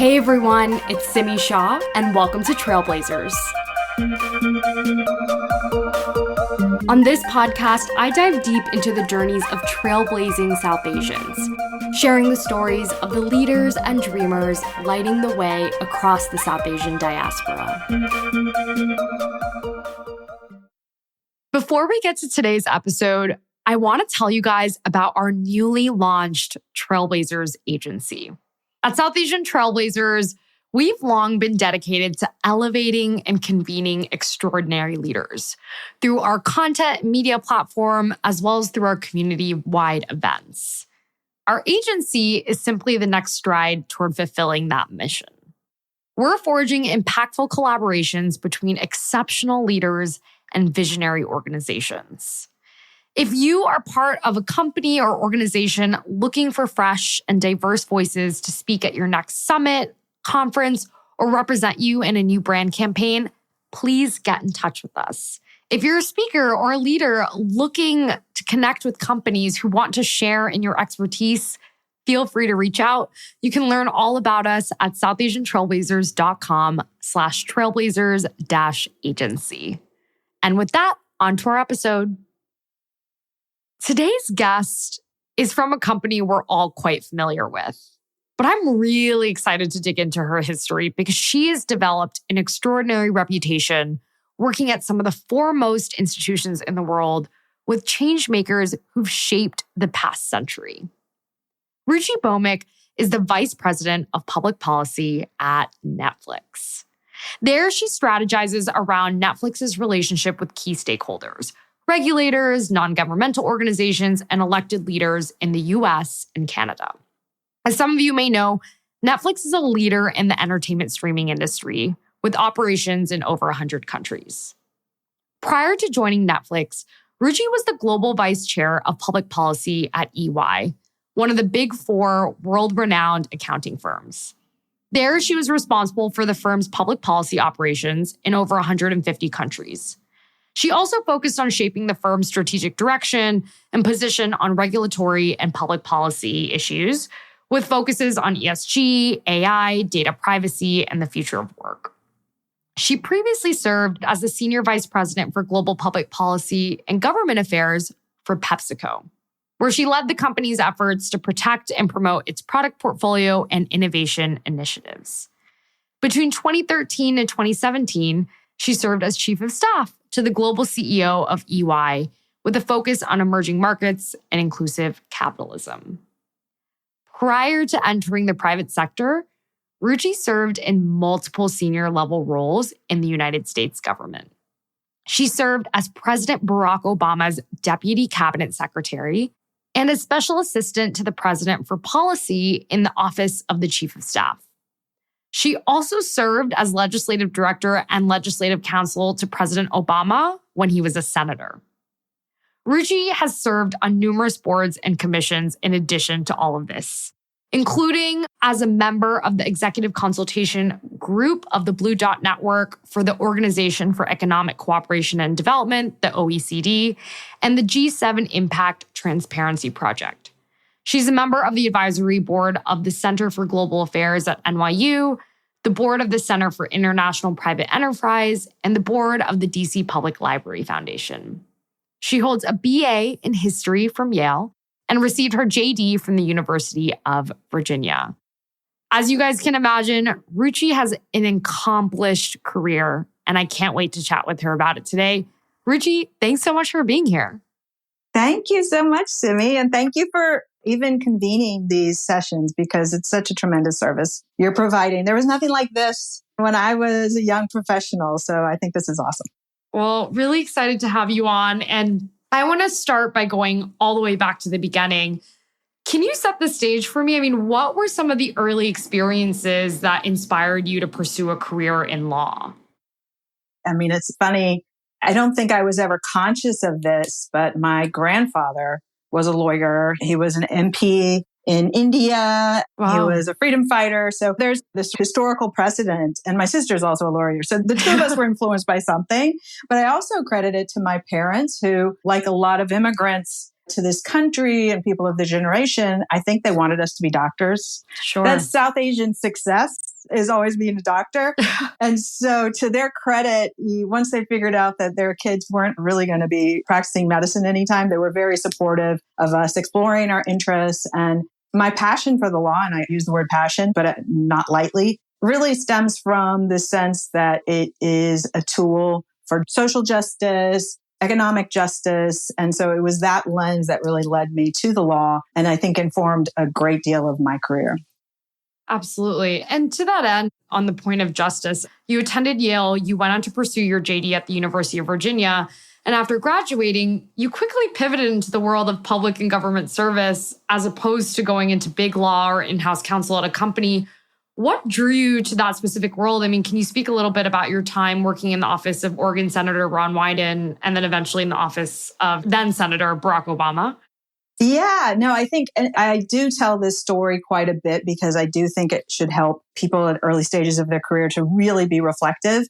Hey everyone, it's Simi Shaw, and welcome to Trailblazers. On this podcast, I dive deep into the journeys of trailblazing South Asians, sharing the stories of the leaders and dreamers lighting the way across the South Asian diaspora. Before we get to today's episode, I want to tell you guys about our newly launched Trailblazers agency. At South Asian Trailblazers, we've long been dedicated to elevating and convening extraordinary leaders through our content and media platform, as well as through our community-wide events. Our agency is simply the next stride toward fulfilling that mission. We're forging impactful collaborations between exceptional leaders and visionary organizations. If you are part of a company or organization looking for fresh and diverse voices to speak at your next summit, conference, or represent you in a new brand campaign, please get in touch with us. If you're a speaker or a leader looking to connect with companies who want to share in your expertise, feel free to reach out. You can learn all about us at southasiantrailblazers.com/trailblazers-agency. And with that, on to our episode. Today's guest is from a company we're all quite familiar with, but I'm really excited to dig into her history because she has developed an extraordinary reputation working at some of the foremost institutions in the world with change makers who've shaped the past century. Ruchi Bhowmik is the Vice President of Public Policy at Netflix. There, she strategizes around Netflix's relationship with key stakeholders, regulators, non-governmental organizations, and elected leaders in the US and Canada. As some of you may know, Netflix is a leader in the entertainment streaming industry with operations in over 100 countries. Prior to joining Netflix, Ruchi was the Global Vice Chair of Public Policy at EY, one of the big four world-renowned accounting firms. There, she was responsible for the firm's public policy operations in over 150 countries. She also focused on shaping the firm's strategic direction and position on regulatory and public policy issues, with focuses on ESG, AI, data privacy, and the future of work. She previously served as the Senior Vice President for Global Public Policy and Government Affairs for PepsiCo, where she led the company's efforts to protect and promote its product portfolio and innovation initiatives. Between 2013 and 2017, she served as Chief of Staff to the global CEO of EY, with a focus on emerging markets and inclusive capitalism. Prior to entering the private sector, Ruchi served in multiple senior-level roles in the United States government. She served as President Barack Obama's Deputy Cabinet Secretary and as Special Assistant to the President for Policy in the Office of the Chief of Staff. She also served as Legislative Director and Legislative Counsel to President Obama when he was a senator. Ruchi has served on numerous boards and commissions in addition to all of this, including as a member of the Executive Consultation Group of the Blue Dot Network for the Organization for Economic Cooperation and Development, the OECD, and the G7 Impact Transparency Project. She's a member of the advisory board of the Center for Global Affairs at NYU, the board of the Center for International Private Enterprise, and the board of the DC Public Library Foundation. She holds a BA in history from Yale and received her JD from the University of Virginia. As you guys can imagine, Ruchi has an accomplished career, and I can't wait to chat with her about it today. Ruchi, thanks so much for being here. Thank you so much, Simi, and thank you for even convening these sessions because it's such a tremendous service you're providing. There was nothing like this when I was a young professional, so I think this is awesome. Well, really excited to have you on, and I want to start by going all the way back to the beginning. Can you set the stage for me? I mean, what were some of the early experiences that inspired you to pursue a career in law? I mean, it's funny. I don't think I was ever conscious of this, but my grandfather was a lawyer. He was an MP in India. Wow. He was a freedom fighter. So there's this historical precedent. And my sister's also a lawyer. So the two of us were influenced by something. But I also credit it to my parents who, like a lot of immigrants, to this country and people of the generation, I think they wanted us to be doctors. Sure. That's South Asian success, is always being a doctor. And so to their credit, once they figured out that their kids weren't really going to be practicing medicine anytime, they were very supportive of us exploring our interests. And my passion for the law, and I use the word passion, but not lightly, really stems from the sense that it is a tool for social justice, economic justice. And so it was that lens that really led me to the law, and I think informed a great deal of my career. Absolutely. And to that end, on the point of justice, you attended Yale, you went on to pursue your JD at the University of Virginia. And after graduating, you quickly pivoted into the world of public and government service as opposed to going into big law or in-house counsel at a company. What drew you to that specific world? I mean, can you speak a little bit about your time working in the office of Oregon Senator Ron Wyden and then eventually in the office of then Senator Barack Obama? Yeah, no, I think, and I do tell this story quite a bit because I do think it should help people at early stages of their career to really be reflective.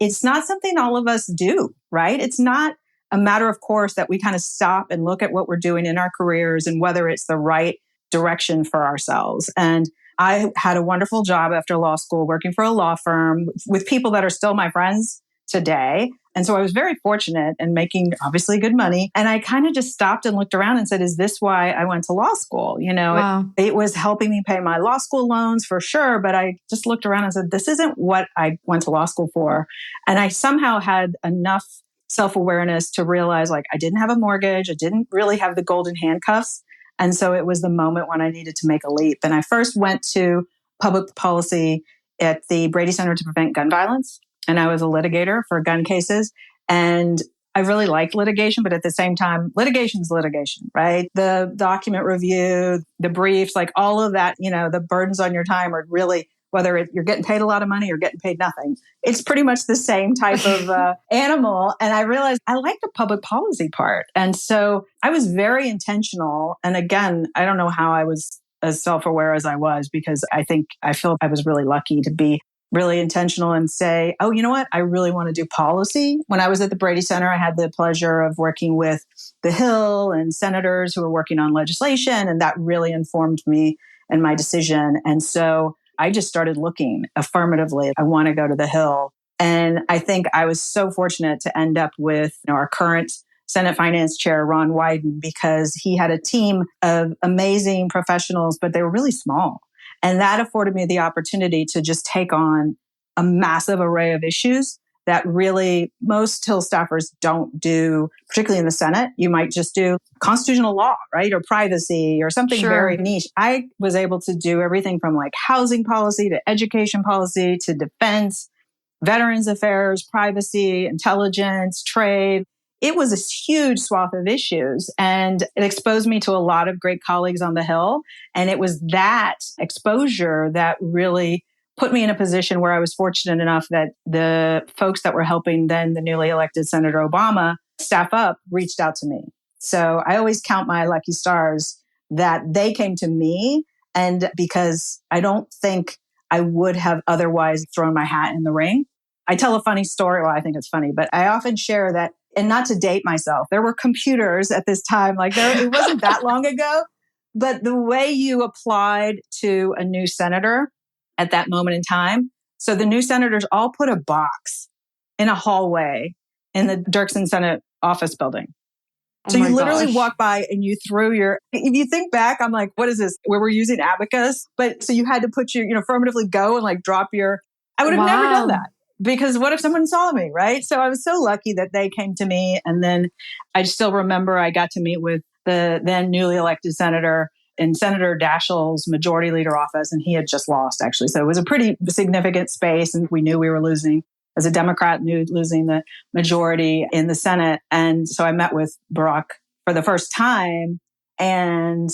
It's not something all of us do, right? It's not a matter of course that we kind of stop and look at what we're doing in our careers and whether it's the right direction for ourselves. And I had a wonderful job after law school working for a law firm with people that are still my friends today. And so I was very fortunate and making obviously good money. And I kind of just stopped and looked around and said, is this why I went to law school? You know, Wow. it was helping me pay my law school loans for sure. But I just looked around and said, this isn't what I went to law school for. And I somehow had enough self-awareness to realize like I didn't have a mortgage. I didn't really have the golden handcuffs. And so it was the moment when I needed to make a leap. And I first went to public policy at the Brady Center to Prevent Gun Violence. And I was a litigator for gun cases. And I really liked litigation, but at the same time, litigation is litigation, right? The document review, the briefs, like all of that, you know, the burdens on your time are really, whether you're getting paid a lot of money or getting paid nothing, it's pretty much the same type of animal. And I realized I like the public policy part. And so I was very intentional. And again, I don't know how I was as self-aware as I was, because I feel I was really lucky to be really intentional and say, oh, you know what? I really want to do policy. When I was at the Brady Center, I had the pleasure of working with the Hill and senators who were working on legislation. And that really informed me and my decision. And so I just started looking affirmatively. I want to go to the Hill. And I think I was so fortunate to end up with our current Senate Finance Chair, Ron Wyden, because he had a team of amazing professionals, but they were really small. And that afforded me the opportunity to just take on a massive array of issues that really most Hill staffers don't do, particularly in the Senate. You might just do constitutional law, right? Or privacy or something very niche. I was able to do everything from like housing policy to education policy to defense, veterans affairs, privacy, intelligence, trade. It was a huge swath of issues, and it exposed me to a lot of great colleagues on the Hill. And it was that exposure that really put me in a position where I was fortunate enough that the folks that were helping then the newly elected Senator Obama staff up reached out to me. So I always count my lucky stars that they came to me, and because I don't think I would have otherwise thrown my hat in the ring. I tell a funny story. Well, I think it's funny, but I often share that, and not to date myself, there were computers at this time. Like it wasn't that long ago, but the way you applied to a new senator at that moment in time. So the new senators all put a box in a hallway in the Dirksen Senate office building. So you literally walk by and you threw if you think back, I'm like, what is this? Where we're using abacus. But so you had to put affirmatively go and like drop I would have never done that. Because what if someone saw me, right? So I was so lucky that they came to me. And then I still remember I got to meet with the then newly elected senator in Senator Daschle's majority leader office. And he had just lost, actually. So it was a pretty significant space. And we knew we were losing. As a Democrat, losing the majority in the Senate. And so I met with Barack for the first time. And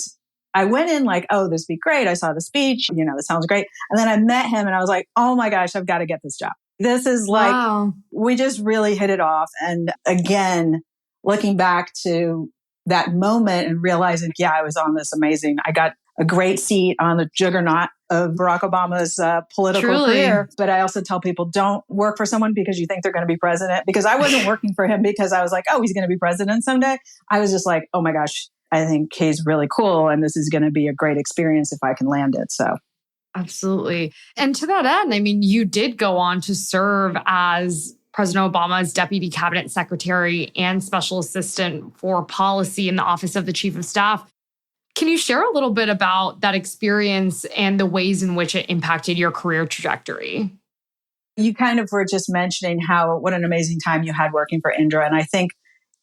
I went in like, oh, this would be great. I saw the speech. This sounds great. And then I met him and I was like, oh my gosh, I've got to get this job. This is like, we just really hit it off. And again, looking back to that moment and realizing, I was on this amazing, I got a great seat on the juggernaut of Barack Obama's political career. But I also tell people, don't work for someone because you think they're going to be president. Because I wasn't working for him because I was like, oh, he's going to be president someday. I was just like, oh my gosh, I think he's really cool. And this is going to be a great experience if I can land it. So. Absolutely. And to that end, I mean, you did go on to serve as President Obama's Deputy Cabinet Secretary and Special Assistant for Policy in the Office of the Chief of Staff. Can you share a little bit about that experience and the ways in which it impacted your career trajectory? You kind of were just mentioning what an amazing time you had working for Indra. And I think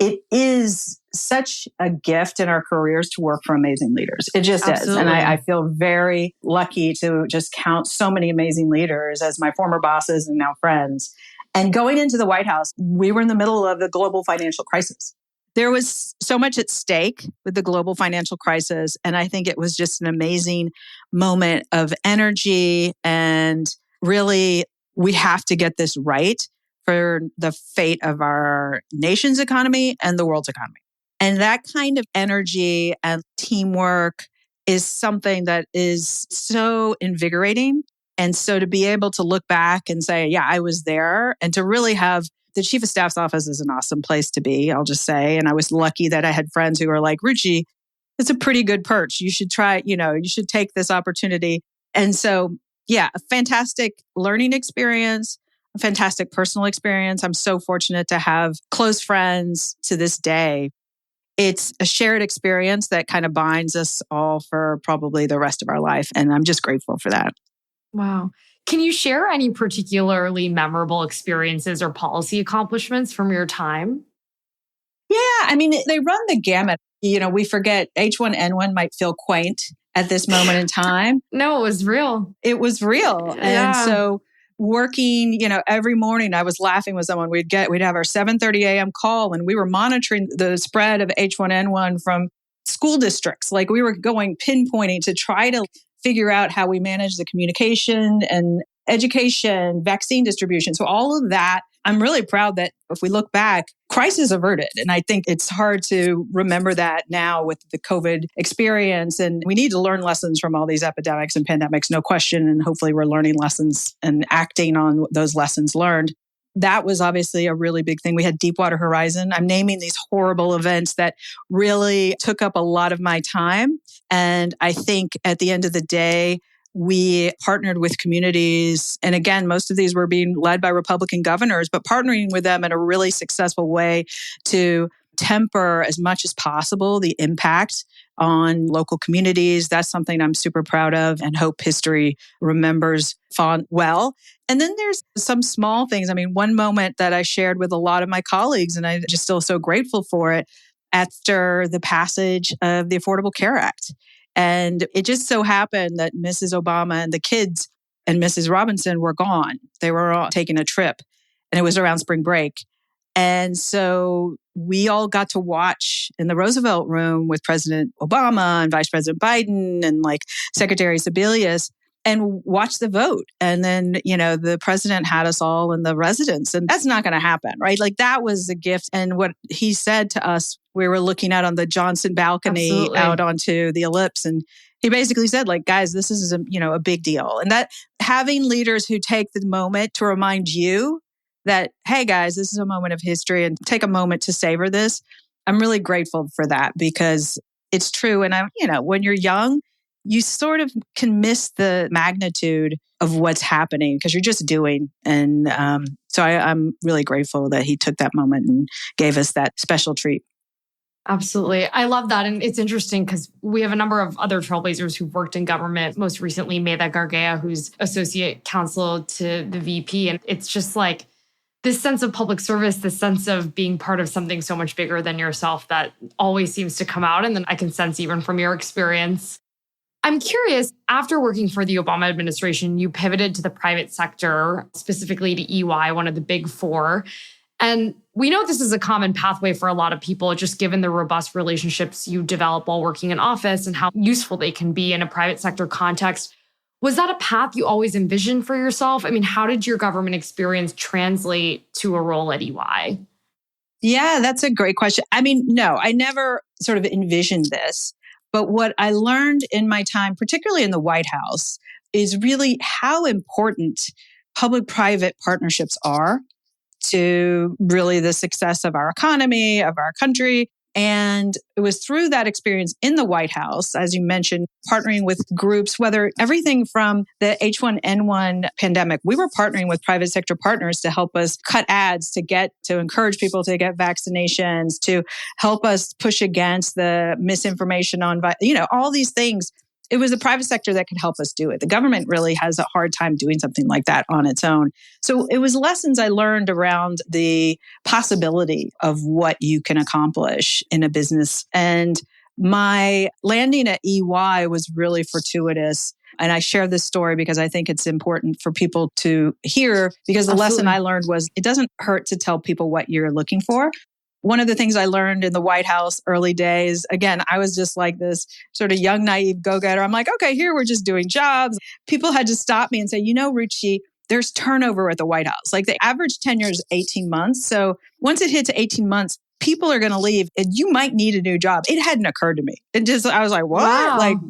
it is such a gift in our careers to work for amazing leaders. It just Absolutely. is. And I feel very lucky to just count so many amazing leaders as my former bosses and now friends. And going into the White House, we were in the middle of the global financial crisis. There was so much at stake with the global financial crisis. And I think it was just an amazing moment of energy. And really, we have to get this right for the fate of our nation's economy and the world's economy. And that kind of energy and teamwork is something that is so invigorating. And so to be able to look back and say, yeah, I was there, and to really have the Chief of Staff's office is an awesome place to be, I'll just say. And I was lucky that I had friends who were like, Ruchi, it's a pretty good perch. You should try, you should take this opportunity. And so, yeah, a fantastic learning experience, a fantastic personal experience. I'm so fortunate to have close friends to this day. It's a shared experience that kind of binds us all for probably the rest of our life. And I'm just grateful for that. Wow. Can you share any particularly memorable experiences or policy accomplishments from your time? Yeah, I mean, they run the gamut. We forget H1N1 might feel quaint at this moment in time. No, it was real. It was real. Yeah. And so working, every morning I was laughing with someone. We'd have our 7:30 a.m. call, and we were monitoring the spread of H1N1 from school districts. Like, we were going pinpointing to try to figure out how we manage the communication and education, vaccine distribution. So all of that, I'm really proud that if we look back, crisis averted. And I think it's hard to remember that now with the COVID experience. And we need to learn lessons from all these epidemics and pandemics, no question. And hopefully we're learning lessons and acting on those lessons learned. That was obviously a really big thing. We had Deepwater Horizon. I'm naming these horrible events that really took up a lot of my time. And I think at the end of the day, we partnered with communities. And again, most of these were being led by Republican governors, but partnering with them in a really successful way to temper as much as possible the impact on local communities. That's something I'm super proud of and hope history remembers well. And then there's some small things. I mean, one moment that I shared with a lot of my colleagues, and I just feel so grateful for it, after the passage of the Affordable Care Act. And it just so happened that Mrs. Obama and the kids and Mrs. Robinson were gone. They were all taking a trip, and it was around spring break. And so we all got to watch in the Roosevelt room with President Obama and Vice President Biden and Secretary Sebelius, and watch the vote. And then, the president had us all in the residence, and that's not going to happen, right? That was a gift. And what he said to us, we were looking out on the Johnson balcony Absolutely. Out onto the ellipse. And he basically said, guys, this is a big deal. And that having leaders who take the moment to remind you that, hey guys, this is a moment of history, and take a moment to savor this. I'm really grateful for that, because it's true. And when you're young, you sort of can miss the magnitude of what's happening because you're just doing. And so I'm really grateful that he took that moment and gave us that special treat. Absolutely. I love that. And it's interesting because we have a number of other trailblazers who've worked in government, most recently Medha Gargea, who's associate counsel to the VP. And it's just this sense of public service, this sense of being part of something so much bigger than yourself that always seems to come out. And then I can sense even from your experience. I'm curious, after working for the Obama administration, you pivoted to the private sector, specifically to EY, one of the big four. And we know this is a common pathway for a lot of people, just given the robust relationships you develop while working in office and how useful they can be in a private sector context. Was that a path you always envisioned for yourself? I mean, how did your government experience translate to a role at EY? Yeah, that's a great question. I mean, no, I never sort of envisioned this. But what I learned in my time, particularly in the White House, is really how important public-private partnerships are to really the success of our economy, of our country, And it was through that experience in the White House, as you mentioned, partnering with groups, whether everything from the H1N1 pandemic, we were partnering with private sector partners to help us cut ads, to encourage people to get vaccinations, to help us push against the misinformation on, all these things. It was the private sector that could help us do it. The government really has a hard time doing something like that on its own. So it was lessons I learned around the possibility of what you can accomplish in a business. And my landing at EY was really fortuitous. And I share this story because I think it's important for people to hear, because the lesson I learned was it doesn't hurt to tell people what you're looking for. One of the things I learned in the White House early days, again, I was just like this sort of young, naive go-getter. I'm like, okay, here we're just doing jobs. People had to stop me and say, Ruchi, there's turnover at the White House. Like the average tenure is 18 months. So once it hits 18 months, people are going to leave and you might need a new job. It hadn't occurred to me. I was like, what? Wow.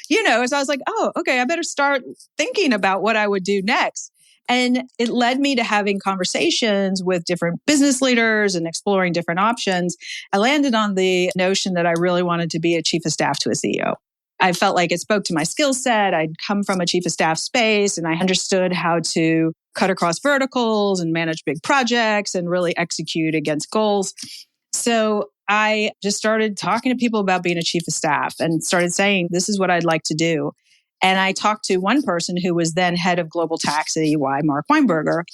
So I was like, oh, okay, I better start thinking about what I would do next. And it led me to having conversations with different business leaders and exploring different options. I landed on the notion that I really wanted to be a chief of staff to a CEO. I felt like it spoke to my skill set. I'd come from a chief of staff space and I understood how to cut across verticals and manage big projects and really execute against goals. So I just started talking to people about being a chief of staff and started saying, this is what I'd like to do. And I talked to one person who was then head of global tax at EY, Mark Weinberger,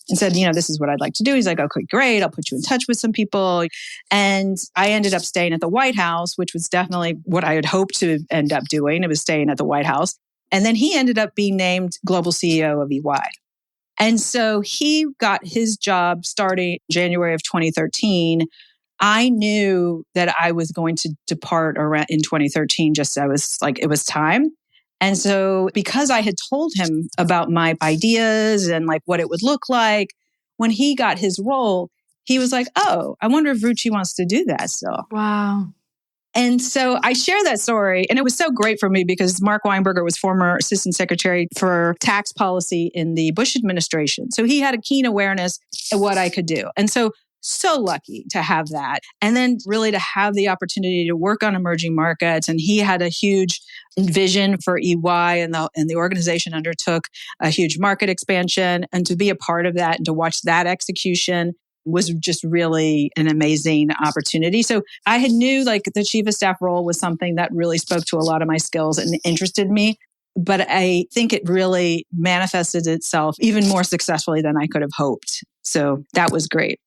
and said, this is what I'd like to do. He's like, okay, great. I'll put you in touch with some people. And I ended up staying at the White House, which was definitely what I had hoped to end up doing. It was staying at the White House. And then he ended up being named global CEO of EY. And so he got his job starting January of 2013. I knew that I was going to depart around in 2013, I was like, it was time. And so because I had told him about my ideas and like what it would look like, when he got his role, he was like, oh, I wonder if Ruchi wants to do that still. Wow. And so I share that story. And it was so great for me because Mark Weinberger was former assistant secretary for tax policy in the Bush administration. So he had a keen awareness of what I could do. And so lucky to have that. And then really to have the opportunity to work on emerging markets. And he had a huge vision for EY and the organization undertook a huge market expansion. And to be a part of that and to watch that execution was just really an amazing opportunity. So I had knew like the chief of staff role was something that really spoke to a lot of my skills and interested me. But I think it really manifested itself even more successfully than I could have hoped. So that was great.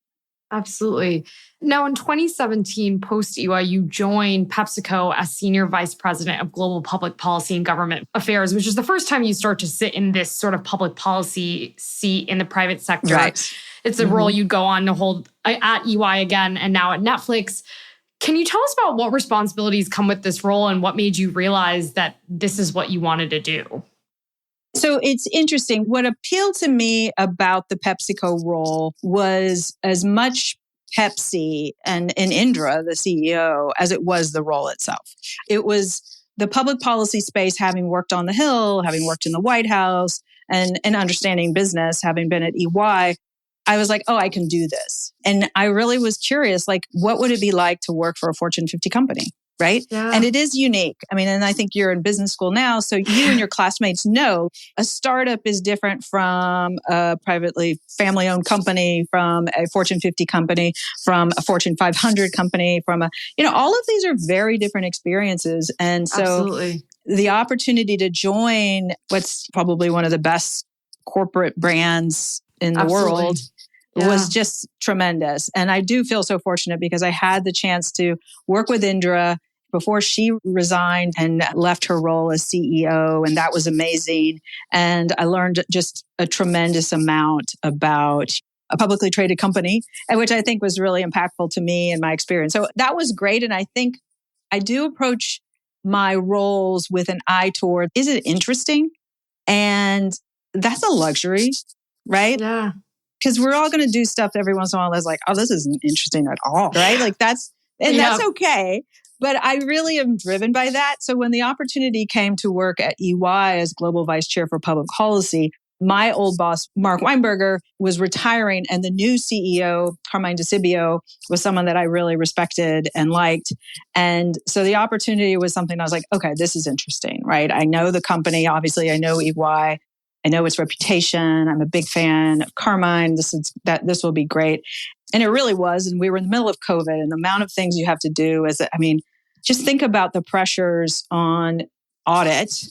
Absolutely. Now, in 2017, post-EY, you joined PepsiCo as Senior Vice President of Global Public Policy and Government Affairs, which is the first time you start to sit in this sort of public policy seat in the private sector. Right. It's a role you'd go on to hold at EY again and now at Netflix. Can you tell us about what responsibilities come with this role and what made you realize that this is what you wanted to do? So it's interesting. What appealed to me about the PepsiCo role was as much Pepsi and Indra, the CEO, as it was the role itself. It was the public policy space, having worked on the Hill, having worked in the White House, and understanding business, having been at EY. I was like, oh, I can do this. And I really was curious, like, what would it be like to work for a Fortune 50 company? Right? Yeah. And it is unique. I mean, and I think you're in business school now, so you and your classmates know a startup is different from a privately family-owned company, from a Fortune 50 company, from a Fortune 500 company, from all of these are very different experiences. And so Absolutely. The opportunity to join what's probably one of the best corporate brands in the world was just tremendous. And I do feel so fortunate because I had the chance to work with Indra before she resigned and left her role as CEO. And that was amazing. And I learned just a tremendous amount about a publicly traded company, which I think was really impactful to me and my experience. So that was great. And I think I do approach my roles with an eye toward, is it interesting? And that's a luxury, right? Yeah. Because we're all going to do stuff every once in a while that's like, oh, this isn't interesting at all, right? Like that's okay. But I really am driven by that. So when the opportunity came to work at EY as Global Vice Chair for Public Policy, my old boss, Mark Weinberger, was retiring, and the new CEO, Carmine DeCibio, was someone that I really respected and liked. And so the opportunity was something I was like, okay, this is interesting, right? I know the company, obviously, I know EY. I know its reputation. I'm a big fan of Carmine. This will be great. And it really was. And we were in the middle of COVID, and the amount of things you have to do just think about the pressures on audit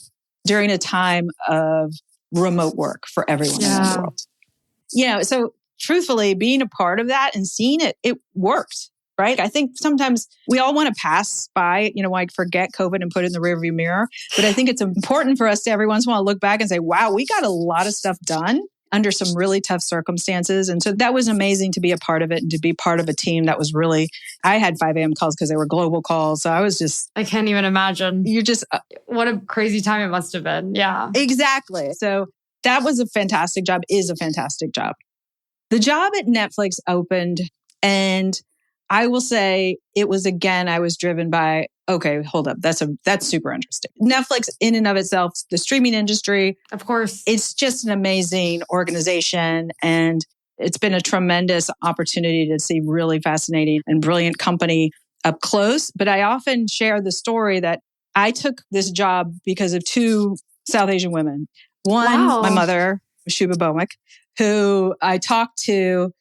during a time of remote work for everyone around the world. So truthfully, being a part of that and seeing it worked, right? I think sometimes we all want to pass by, like forget COVID and put it in the rearview mirror. But I think it's important for us to every once in a while look back and say, wow, we got a lot of stuff done under some really tough circumstances. And so that was amazing to be a part of it and to be part of a team that was really, I had 5 a.m. calls because they were global calls. So I can't even imagine. What a crazy time it must have been. Yeah. Exactly. So that was a fantastic job, is a fantastic job. The job at Netflix opened, and I will say it was, again, I was driven by, okay, hold up. That's super interesting. Netflix in and of itself, the streaming industry. Of course. It's just an amazing organization. And it's been a tremendous opportunity to see really fascinating and brilliant company up close. But I often share the story that I took this job because of 2 South Asian women. One, my mother, Ruchi Bhowmik, who I talked to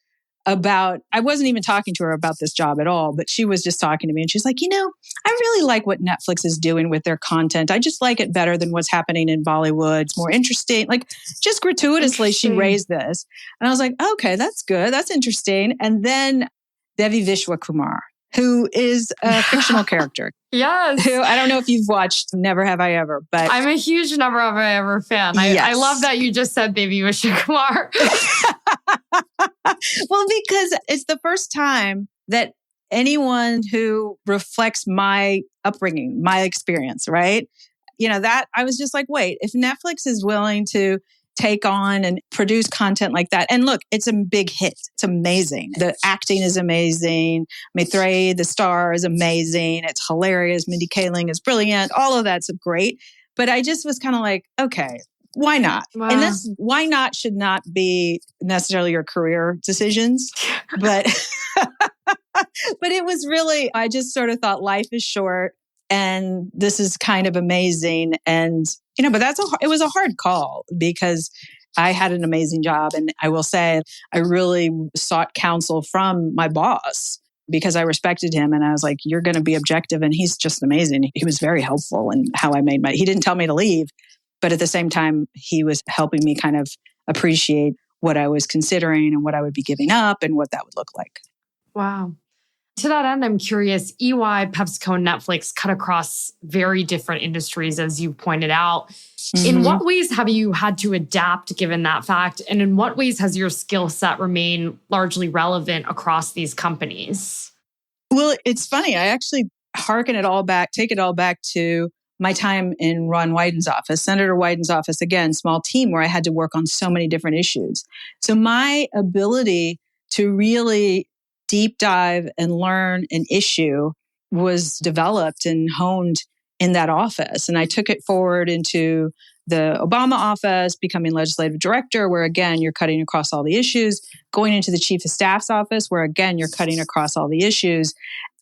about, I wasn't even talking to her about this job at all, but she was just talking to me and she's like, I really like what Netflix is doing with their content. I just like it better than what's happening in Bollywood. It's more interesting. Like just gratuitously, she raised this. And I was like, okay, that's good. That's interesting. And then Devi Vishwakumar, who is a fictional character. Yes. Who, I don't know if you've watched Never Have I Ever, but I'm a huge Never Have I Ever fan. I love that you just said Devi Vishwakumar. Well, because it's the first time that anyone who reflects my upbringing, my experience, right? That I was just like, wait, if Netflix is willing to take on and produce content like that. And look, it's a big hit. It's amazing. The acting is amazing. Maitreyi, the star, is amazing. It's hilarious. Mindy Kaling is brilliant. All of that's great. But I just was kind of like, okay, why not? Wow. And this why not should not be necessarily your career decisions. But but it was really, I just sort of thought life is short and this is kind of amazing. And, but it was a hard call because I had an amazing job. And I will say, I really sought counsel from my boss because I respected him. And I was like, you're going to be objective. And he's just amazing. He was very helpful in how I made he didn't tell me to leave, but at the same time, he was helping me kind of appreciate what I was considering and what I would be giving up and what that would look like. Wow. To that end, I'm curious, EY, PepsiCo, and Netflix cut across very different industries, as you pointed out. Mm-hmm. In what ways have you had to adapt given that fact? And in what ways has your skill set remained largely relevant across these companies? Well, it's funny. I actually take it all back to my time in Ron Wyden's office, Senator Wyden's office, again, small team where I had to work on so many different issues. So my ability to really deep dive and learn an issue was developed and honed in that office. And I took it forward into the Obama office, becoming legislative director, where again, you're cutting across all the issues, going into the chief of staff's office, where again, you're cutting across all the issues.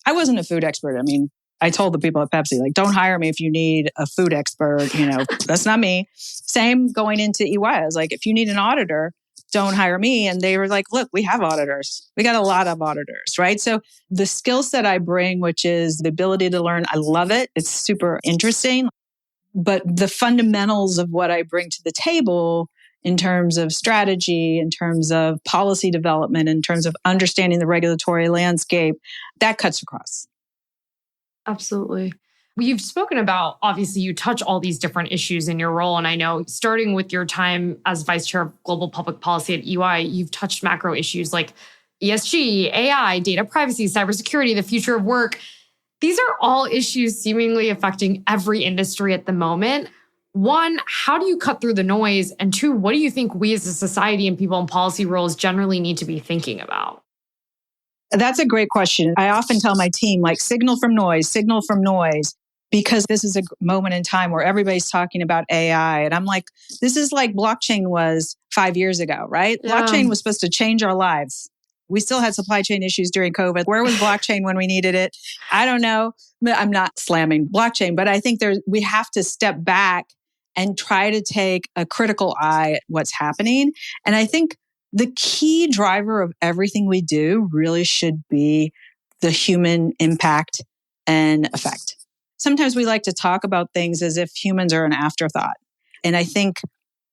I wasn't a food expert. I mean, I told the people at Pepsi, like, don't hire me if you need a food expert. That's not me. Same going into EY. I was like, if you need an auditor, don't hire me. And they were like, look, we have auditors. We got a lot of auditors, right? So the skill set I bring, which is the ability to learn, I love it. It's super interesting. But the fundamentals of what I bring to the table in terms of strategy, in terms of policy development, in terms of understanding the regulatory landscape, that cuts across. Absolutely. You've spoken about, obviously, you touch all these different issues in your role. And I know starting with your time as vice chair of global public policy at EY, you've touched macro issues like ESG, AI, data privacy, cybersecurity, the future of work. These are all issues seemingly affecting every industry at the moment. One, how do you cut through the noise? And two, what do you think we as a society and people in policy roles generally need to be thinking about? That's a great question. I often tell my team, like, signal from noise, signal from noise. because this is a moment in time where everybody's talking about AI. And I'm like, this is like blockchain was 5 years ago, right? Yeah. Blockchain was supposed to change our lives. We still had supply chain issues during COVID. Where was blockchain when we needed it? I don't know. I'm not slamming blockchain, but I think we have to step back and try to take a critical eye at what's happening. And I think the key driver of everything we do really should be the human impact and effect. Sometimes we like to talk about things as if humans are an afterthought. And I think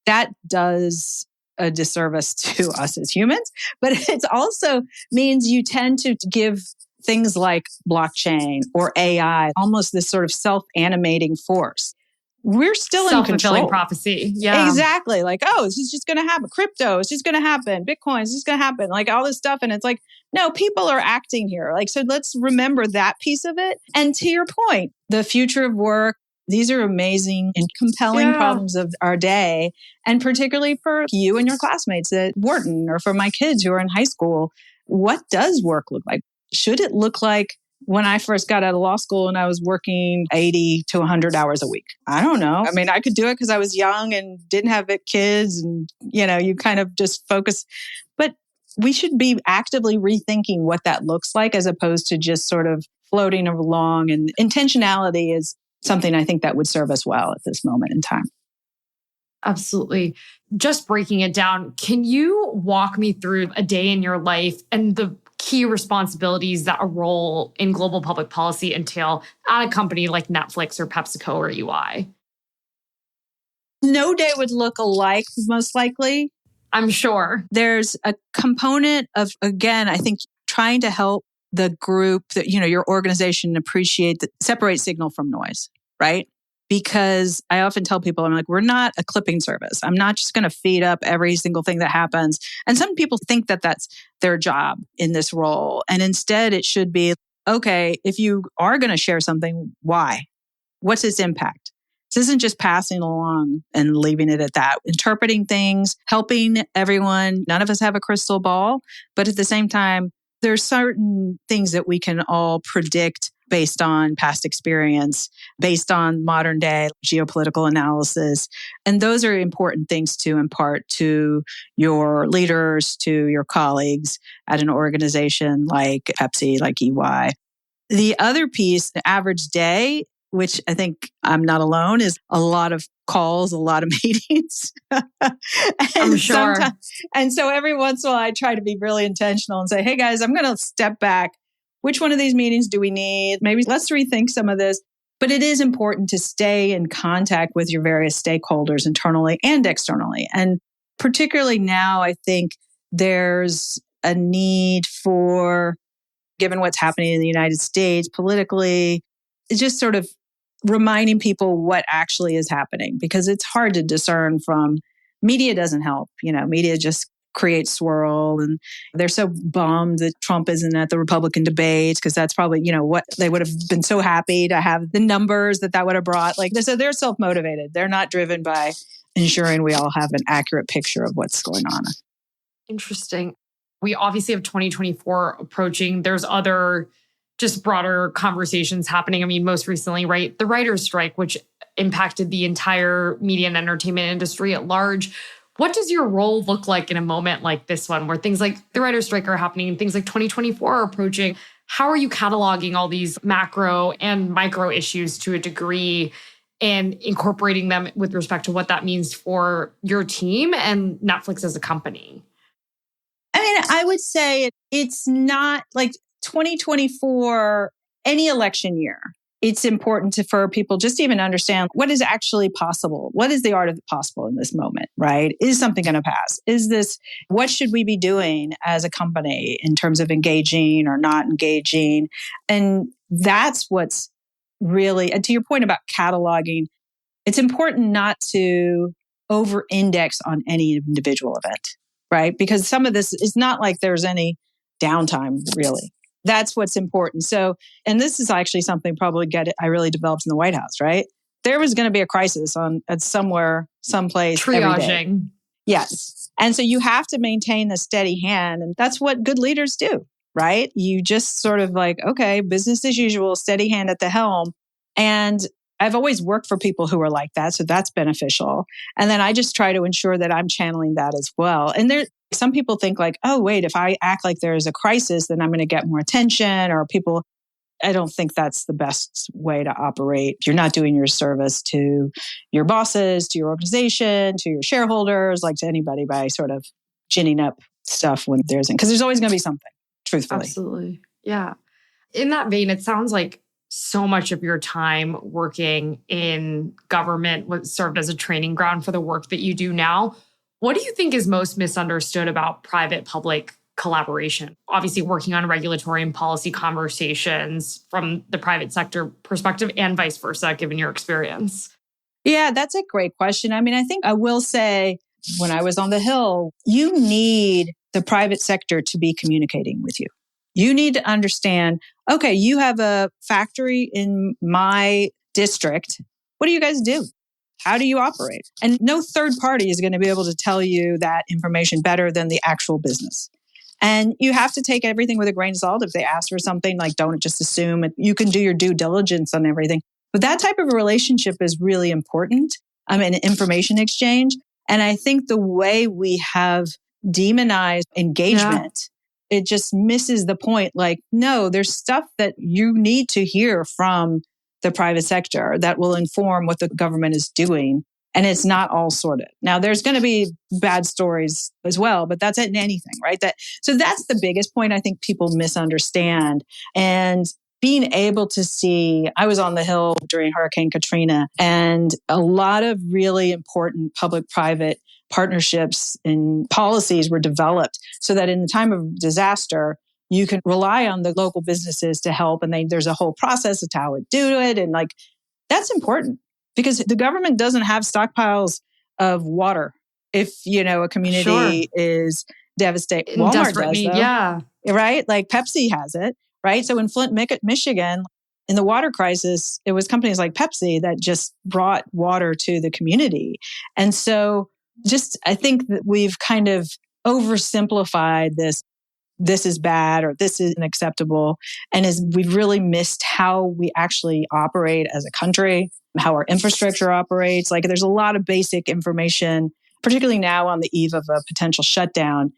that does a disservice to us as humans, but it also means you tend to give things like blockchain or AI almost this sort of self-animating force. We're still in control. Self-fulfilling prophecy. Yeah. Exactly. Like, oh, this is just going to happen. Crypto is just going to happen. Bitcoin is just going to happen. Like all this stuff. And it's like, no, people are acting here. Like, so let's remember that piece of it. And to your point, the future of work, these are amazing and compelling problems of our day. And particularly for you and your classmates at Wharton or for my kids who are in high school, what does work look like? Should it look like when I first got out of law school and I was working 80 to 100 hours a week? I don't know. I mean, I could do it because I was young and didn't have kids and, you kind of just focus. But we should be actively rethinking what that looks like as opposed to just sort of floating along. And intentionality is something I think that would serve us well at this moment in time. Absolutely. Just breaking it down, can you walk me through a day in your life and the key responsibilities that a role in global public policy entail at a company like Netflix or PepsiCo or UI? No day would look alike, most likely. I'm sure. There's a component of, again, I think trying to help the group that, your organization appreciate that separate signal from noise, right? Because I often tell people, I'm like, we're not a clipping service. I'm not just going to feed up every single thing that happens. And some people think that that's their job in this role. And instead it should be, okay, if you are going to share something, why? What's its impact? This isn't just passing along and leaving it at that. Interpreting things, helping everyone. None of us have a crystal ball, but at the same time, there's certain things that we can all predict based on past experience, based on modern day geopolitical analysis. And those are important things to impart to your leaders, to your colleagues at an organization like Pepsi, like EY. The other piece, the average day, which I think I'm not alone, is a lot of calls, a lot of meetings. I'm sure. And so every once in a while, I try to be really intentional and say, hey guys, I'm going to step back. Which one of these meetings do we need? Maybe let's rethink some of this. But it is important to stay in contact with your various stakeholders internally and externally. And particularly now, I think there's a need for, given what's happening in the United States politically, just sort of reminding people what actually is happening, because it's hard to discern from media. Doesn't help. Media just creates swirl, and they're so bummed that Trump isn't at the Republican debates because that's probably, what they would have been so happy to have the numbers that would have brought. Like, so they're self-motivated. They're not driven by ensuring we all have an accurate picture of what's going on. Interesting. We obviously have 2024 approaching. There's other just broader conversations happening. I mean, most recently, right, the writers' strike, which impacted the entire media and entertainment industry at large. What does your role look like in a moment like this one, where things like the writers' strike are happening and things like 2024 are approaching? How are you cataloging all these macro and micro issues to a degree and incorporating them with respect to what that means for your team and Netflix as a company? I mean, I would say it's not like 2024, any election year. It's important for people just to even understand what is actually possible. What is the art of the possible in this moment, right? Is something going to pass? What should we be doing as a company in terms of engaging or not engaging? And that's what's really, and to your point about cataloging, it's important not to over-index on any individual event, right? Because some of this is not like there's any downtime, really. That's what's important. So, and this is actually something I really developed in the White House, right? There was going to be a crisis at somewhere, someplace. Triaging. Yes. And so you have to maintain a steady hand. And that's what good leaders do, right? You just sort of like, okay, business as usual, steady hand at the helm. And I've always worked for people who are like that. So that's beneficial. And then I just try to ensure that I'm channeling that as well. And some people think like, oh, wait, if I act like there is a crisis, then I'm going to get more attention or people. I don't think that's the best way to operate. You're not doing your service to your bosses, to your organization, to your shareholders, like to anybody by sort of ginning up stuff when there isn't. Because there's always going to be something, truthfully. Absolutely. Yeah. In that vein, it sounds like so much of your time working in government was served as a training ground for the work that you do now. What do you think is most misunderstood about private-public collaboration? Obviously, working on regulatory and policy conversations from the private sector perspective and vice versa, given your experience. Yeah, that's a great question. I mean, I think I will say when I was on the Hill, you need the private sector to be communicating with you. You need to understand, okay, you have a factory in my district. What do you guys do? How do you operate? And no third party is going to be able to tell you that information better than the actual business. And you have to take everything with a grain of salt. If they ask for something, like don't just assume it. You can do your due diligence on everything. But that type of a relationship is really important. I mean, information exchange. And I think the way we have demonized engagement, it just misses the point. Like, no, there's stuff that you need to hear from the private sector that will inform what the government is doing. And it's not all sorted. Now, there's going to be bad stories as well, but that's in anything, right? So that's the biggest point I think people misunderstand. And being able to see, I was on the Hill during Hurricane Katrina, and a lot of really important public-private partnerships and policies were developed so that in the time of disaster, you can rely on the local businesses to help. And there's a whole process of how to do it. And like, that's important because the government doesn't have stockpiles of water. If, a community is devastated, Walmart does, need, though, yeah. Right? Like Pepsi has it, right? So in Flint, Michigan, in the water crisis, it was companies like Pepsi that just brought water to the community. And so I think that we've kind of oversimplified this is bad or this isn't acceptable. And we've really missed how we actually operate as a country, how our infrastructure operates. Like there's a lot of basic information, particularly now on the eve of a potential shutdown.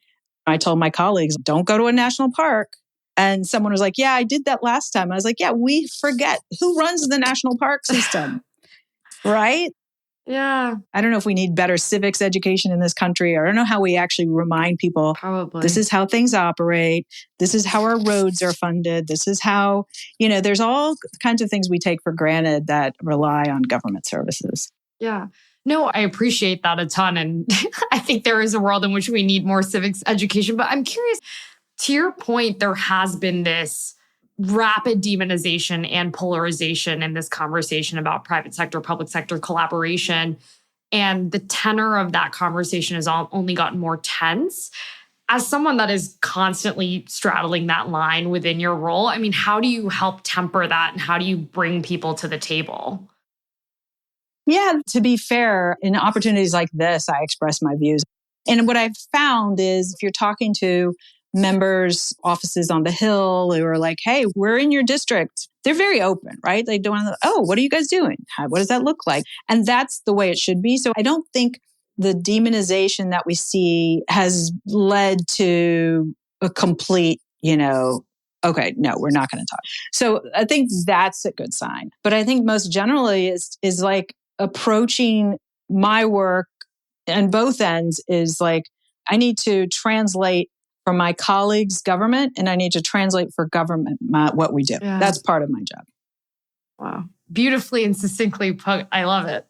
I told my colleagues, don't go to a national park. And someone was like, yeah, I did that last time. I was like, yeah, we forget who runs the national park system, right? Yeah. I don't know if we need better civics education in this country, or I don't know how we actually remind people, probably, this is how things operate. This is how our roads are funded. This is how, there's all kinds of things we take for granted that rely on government services. Yeah. No, I appreciate that a ton. And I think there is a world in which we need more civics education. But I'm curious, to your point, there has been this rapid demonization and polarization in this conversation about private sector, public sector collaboration. And the tenor of that conversation has only gotten more tense. As someone that is constantly straddling that line within your role, I mean, how do you help temper that? And how do you bring people to the table? Yeah, to be fair, in opportunities like this, I express my views. And what I've found is if you're talking to members, offices on the Hill who are like, hey, we're in your district. They're very open, right? They don't want to, oh, what are you guys doing? What does that look like? And that's the way it should be. So I don't think the demonization that we see has led to a complete, okay, no, we're not going to talk. So I think that's a good sign. But I think most generally is like approaching my work on both ends is like, I need to translate for my colleagues' government, and I need to translate for government what we do. Yeah. That's part of my job. Wow. Beautifully and succinctly put. I love it.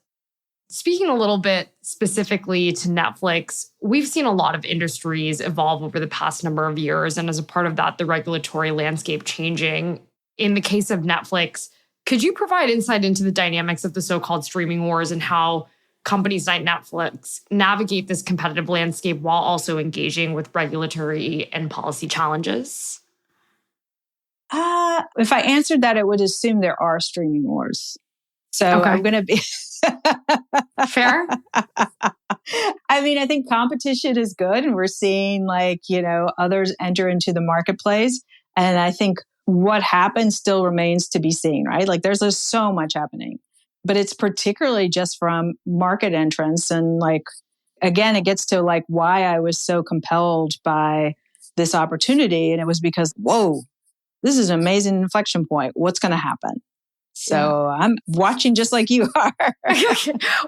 Speaking a little bit specifically to Netflix, we've seen a lot of industries evolve over the past number of years. And as a part of that, the regulatory landscape changing. In the case of Netflix, could you provide insight into the dynamics of the so-called streaming wars and how companies like Netflix navigate this competitive landscape while also engaging with regulatory and policy challenges? If I answered that, it would assume there are streaming wars. So okay. I'm going to be fair. I mean, I think competition is good, and we're seeing others enter into the marketplace. And I think what happens still remains to be seen, right? Like there's just so much happening, but it's particularly just from market entrants. And like, again, it gets to like why I was so compelled by this opportunity. And it was because, whoa, this is an amazing inflection point. What's going to happen? So I'm watching just like you are.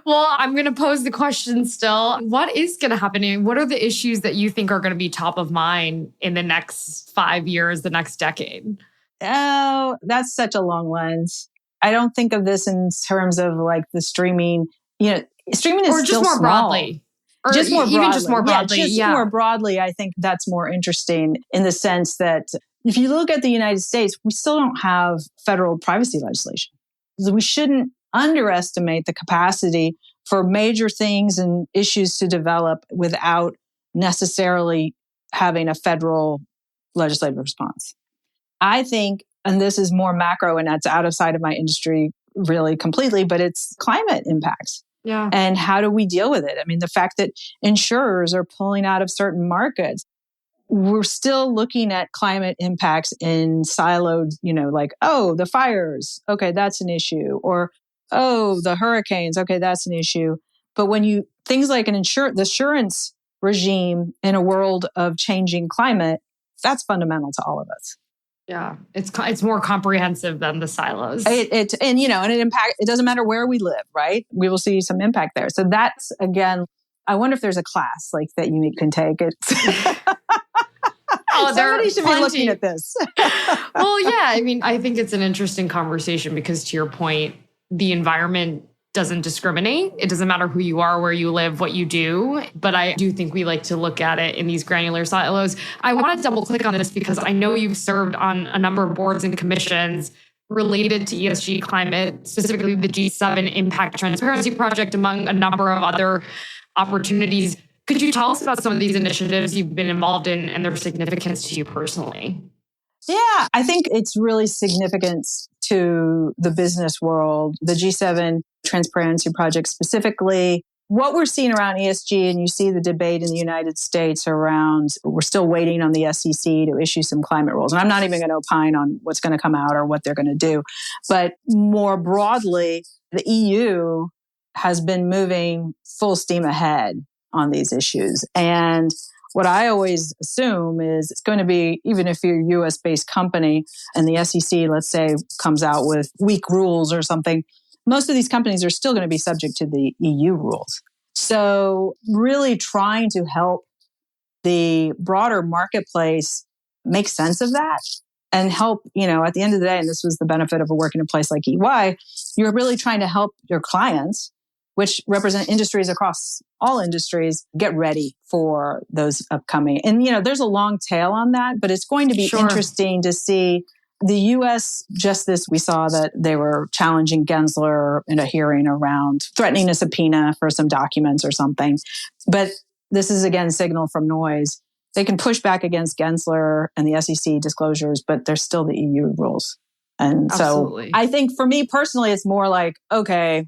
Well, I'm going to pose the question still. What is going to happen? And what are the issues that you think are going to be top of mind in the next 5 years, the next decade? Oh, that's such a long lens. I don't think of this in terms of like the streaming, streaming is or just still more small. broadly. Or just more even broadly. just more broadly. More broadly, I think that's more interesting in the sense that if you look at the United States, we still don't have federal privacy legislation. So we shouldn't underestimate the capacity for major things and issues to develop without necessarily having a federal legislative response. I think, and this is more macro and that's outside of my industry really completely, but it's climate impacts. Yeah. And how do we deal with it? I mean, the fact that insurers are pulling out of certain markets, we're still looking at climate impacts in siloed, like, oh, the fires, okay, that's an issue. Or, oh, the hurricanes, okay, that's an issue. But when things like the insurance regime in a world of changing climate, that's fundamental to all of us. Yeah, it's more comprehensive than the silos. It impact. It doesn't matter where we live, right? We will see some impact there. So that's again. I wonder if there's a class like that you can take it. Somebody should be looking at this. Well, yeah. I mean, I think it's an interesting conversation because, to your point, the environment doesn't discriminate. It doesn't matter who you are, where you live, what you do. But I do think we like to look at it in these granular silos. I want to double click on this because I know you've served on a number of boards and commissions related to ESG climate, specifically the G7 Impact Transparency Project, among a number of other opportunities. Could you tell us about some of these initiatives you've been involved in and their significance to you personally? Yeah, I think it's really significant to the business world, the G7 Transparency Project specifically. What we're seeing around ESG, and you see the debate in the United States around, we're still waiting on the SEC to issue some climate rules. And I'm not even going to opine on what's going to come out or what they're going to do. But more broadly, the EU has been moving full steam ahead on these issues. And what I always assume is it's going to be, even if you're a US-based company and the SEC, let's say, comes out with weak rules or something, most of these companies are still going to be subject to the EU rules. So really trying to help the broader marketplace make sense of that and help, at the end of the day, and this was the benefit of working in a place like EY, you're really trying to help your clients, which represent industries across all industries, get ready for those upcoming. And, there's a long tail on that, but it's going to be interesting to see the U.S. we saw that they were challenging Gensler in a hearing around threatening a subpoena for some documents or something. But this is, again, signal from noise. They can push back against Gensler and the SEC disclosures, but there's still the EU rules. And Absolutely. So I think for me personally, it's more like, okay,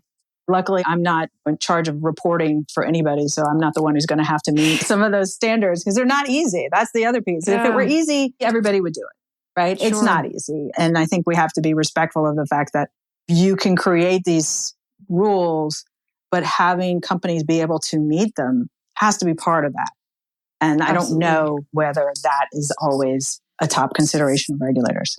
luckily, I'm not in charge of reporting for anybody, so I'm not the one who's going to have to meet some of those standards because they're not easy. That's the other piece. Yeah. If it were easy, everybody would do it, right? Sure. It's not easy. And I think we have to be respectful of the fact that you can create these rules, but having companies be able to meet them has to be part of that. And I don't know whether that is always a top consideration of regulators.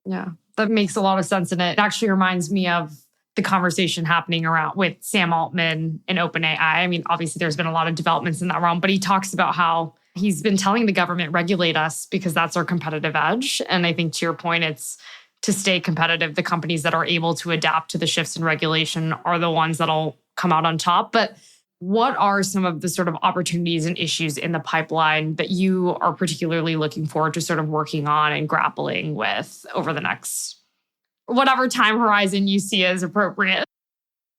Yeah, that makes a lot of sense. And it actually reminds me of the conversation happening around with Sam Altman and OpenAI. I mean, obviously there's been a lot of developments in that realm, but he talks about how he's been telling the government, regulate us because that's our competitive edge. And I think to your point, it's to stay competitive. The companies that are able to adapt to the shifts in regulation are the ones that'll come out on top. But what are some of the sort of opportunities and issues in the pipeline that you are particularly looking forward to sort of working on and grappling with over the next whatever time horizon you see as appropriate?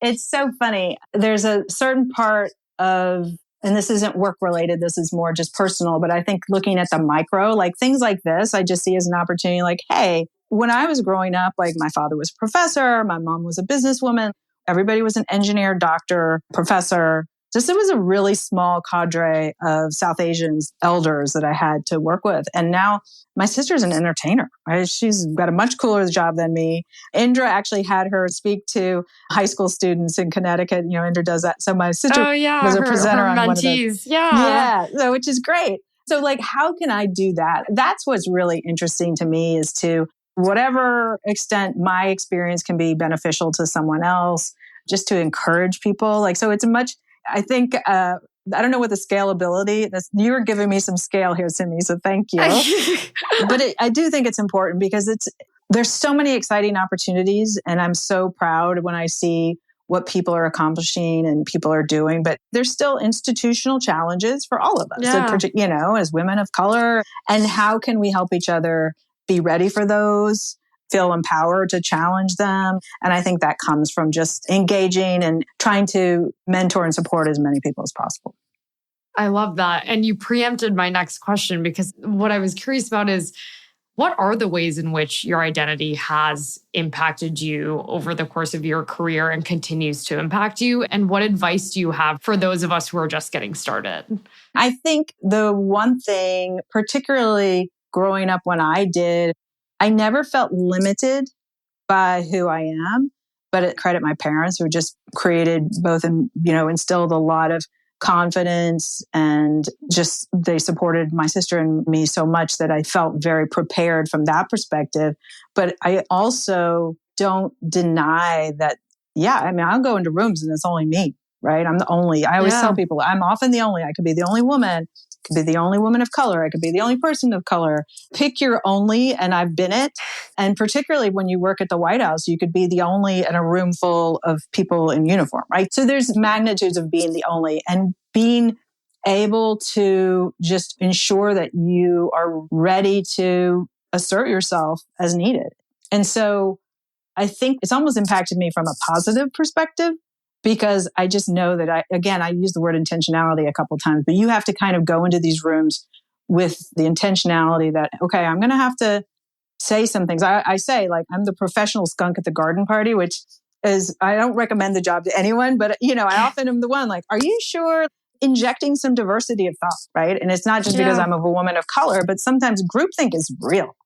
It's so funny. There's a certain part of, and this isn't work related, this is more just personal, but I think looking at the micro, like things like this, I just see as an opportunity like, hey, when I was growing up, like my father was a professor, my mom was a businesswoman, everybody was an engineer, doctor, professor. Just it was a really small cadre of South Asian elders that I had to work with. And now my sister's an entertainer, right? She's got a much cooler job than me. Indra actually had her speak to high school students in Connecticut. Indra does that. So my sister was a presenter on one of those. Yeah. So, which is great. So how can I do that? That's what's really interesting to me, is to whatever extent my experience can be beneficial to someone else, just to encourage people. So it's I think, I don't know what the scalability, you were giving me some scale here, Simi, so thank you. But I do think it's important because there's so many exciting opportunities, and I'm so proud when I see what people are accomplishing and people are doing, but there's still institutional challenges for all of us, as women of color. And how can we help each other be ready for those, feel empowered to challenge them? And I think that comes from just engaging and trying to mentor and support as many people as possible. I love that. And you preempted my next question, because what I was curious about is, what are the ways in which your identity has impacted you over the course of your career and continues to impact you? And what advice do you have for those of us who are just getting started? I think the one thing, particularly growing up when I did, I never felt limited by who I am, but I credit my parents who just created both and, instilled a lot of confidence, and just they supported my sister and me so much that I felt very prepared from that perspective. But I also don't deny that, I'll go into rooms and it's only me, right? I'm the only. I always tell people I'm often the only. I could be the only woman. Could be the only woman of color. I could be the only person of color. Pick your only, and I've been it. And particularly when you work at the White House, you could be the only in a room full of people in uniform, right? So there's magnitudes of being the only, and being able to just ensure that you are ready to assert yourself as needed. And so I think it's almost impacted me from a positive perspective, because I just know that I use the word intentionality a couple of times, but you have to kind of go into these rooms with the intentionality that, okay, I'm going to have to say some things. I say, I'm the professional skunk at the garden party, which is, I don't recommend the job to anyone, but I often am the one are you sure? Injecting some diversity of thought, right? And it's not just because I'm a woman of color, but sometimes groupthink is real,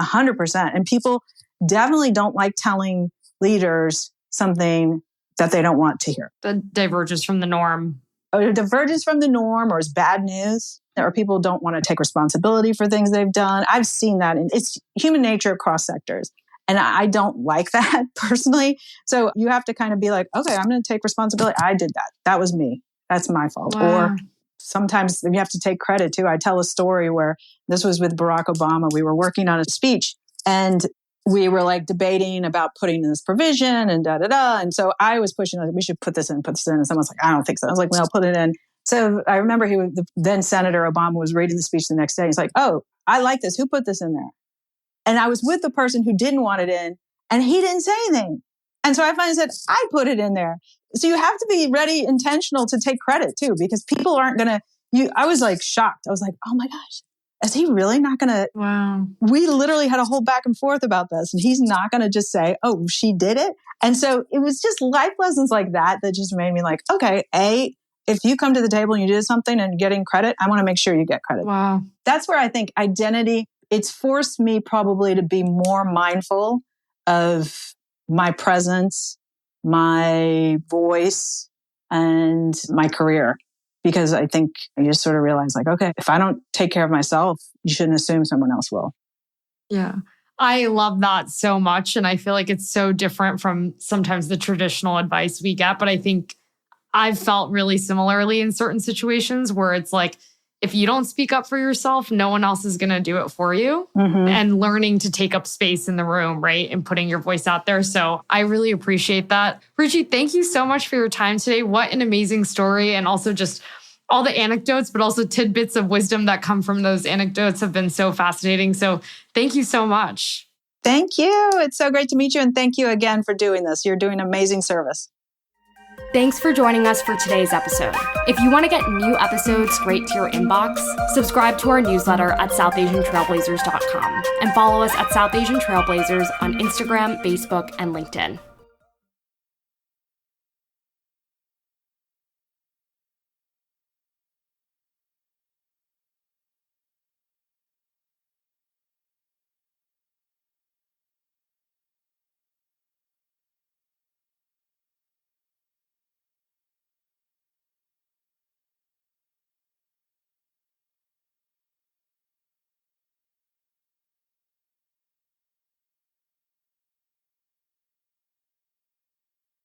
100%. And people definitely don't like telling leaders something that they don't want to hear. That diverges from the norm. Or it diverges from the norm, or is bad news, or people don't want to take responsibility for things they've done. I've seen that, and it's human nature across sectors. And I don't like that personally. So you have to kind of be like, okay, I'm going to take responsibility. I did that. That was me. That's my fault. Wow. Or sometimes you have to take credit too. I tell a story where this was with Barack Obama. We were working on a speech, and we were debating about putting in this provision and da-da-da. And so I was pushing, we should put this in. And someone's like, I don't think so. I was like, well, put it in. So I remember then Senator Obama was reading the speech the next day. He's like, oh, I like this. Who put this in there? And I was with the person who didn't want it in, and he didn't say anything. And so I finally said, I put it in there. So you have to be ready, intentional to take credit too, because people aren't going to, I was shocked. I was like, oh my gosh. Is he really not going to? Wow. We literally had a whole back and forth about this, and he's not going to just say, oh, she did it. And so it was just life lessons like that just made me okay, if you come to the table and you did something and getting credit, I want to make sure you get credit. Wow. That's where I think identity, it's forced me probably to be more mindful of my presence, my voice, and my career. Because I think I just sort of realized okay, if I don't take care of myself, you shouldn't assume someone else will. Yeah. I love that so much. And I feel like it's so different from sometimes the traditional advice we get. But I think I've felt really similarly in certain situations where it's if you don't speak up for yourself, no one else is going to do it for you. Mm-hmm. And learning to take up space in the room, right? And putting your voice out there. So I really appreciate that. Ruchi, thank you so much for your time today. What an amazing story. And also just all the anecdotes, but also tidbits of wisdom that come from those anecdotes have been so fascinating. So thank you so much. Thank you. It's so great to meet you. And thank you again for doing this. You're doing amazing service. Thanks for joining us for today's episode. If you want to get new episodes straight to your inbox, subscribe to our newsletter at southasiantrailblazers.com and follow us at South Asian Trailblazers on Instagram, Facebook, and LinkedIn.